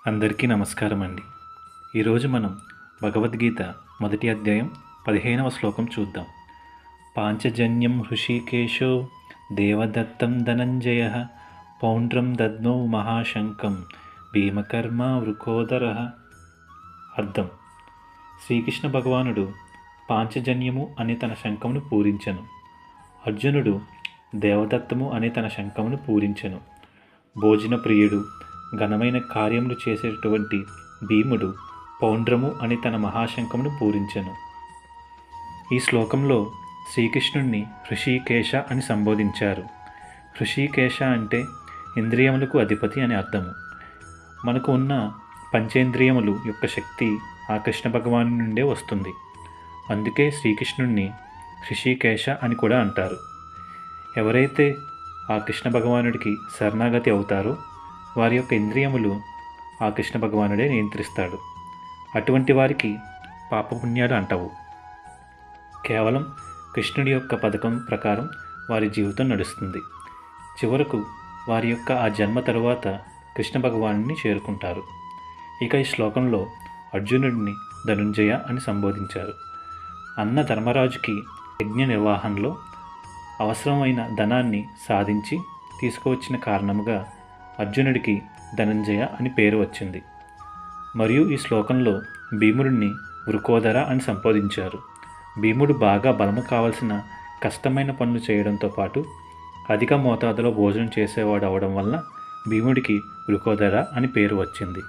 అందరికీ నమస్కారం అండి. ఈరోజు మనం భగవద్గీత మొదటి అధ్యాయం 15వ శ్లోకం చూద్దాం. పాంచజన్యం హృషీకేశో దేవదత్తం ధనంజయ పౌండ్రం దద్మౌ మహాశంకం భీమకర్మ వృకోదర. అర్థం: శ్రీకృష్ణ భగవానుడు పాంచజన్యము అనే తన శంఖమును పూరించెను. అర్జునుడు దేవదత్తము అనే తన శంఖమును పూరించెను. భోజన ప్రియుడు, ఘనమైన కార్యములు చేసేటటువంటి భీముడు పౌండ్రము అని తన మహాశంఖమును పూరించెను. ఈ శ్లోకంలో శ్రీకృష్ణుణ్ణి హృషీకేశ అని సంబోధించారు. హృషీకేశ అంటే ఇంద్రియములకు అధిపతి అని అర్థము. మనకు ఉన్న పంచేంద్రియములు యొక్క శక్తి ఆ కృష్ణ భగవాను నుండే వస్తుంది. అందుకే శ్రీకృష్ణుణ్ణి హృషీకేశ అని కూడా అంటారు. ఎవరైతే ఆ కృష్ణ భగవానుడికి శరణాగతి అవుతారో వారి యొక్క ఇంద్రియములు ఆ కృష్ణ భగవానుడే నియంత్రిస్తాడు. అటువంటి వారికి పాపపుణ్యాలు అంటవు. కేవలం కృష్ణుడి యొక్క పథకం ప్రకారం వారి జీవితం నడుస్తుంది. చివరకు వారి యొక్క ఆ జన్మ తరువాత కృష్ణ భగవానుని చేరుకుంటారు. ఇక ఈ శ్లోకంలో అర్జునుడిని ధనుంజయ అని సంబోధించారు. అన్న ధర్మరాజుకి యజ్ఞ నిర్వహణలో అవసరమైన ధనాన్ని సాధించి తీసుకువచ్చిన కారణముగా అర్జునుడికి ధనంజయ అని పేరు వచ్చింది. మరియు ఈ శ్లోకంలో భీముడిని వృకోదర అని సంబోధించారు. భీముడు బాగా బలము కావలసిన కష్టమైన పనులు చేయడంతో పాటు అధిక మోతాదులో భోజనం చేసేవాడు అవడం వల్ల భీముడికి వృకోదర అని పేరు వచ్చింది.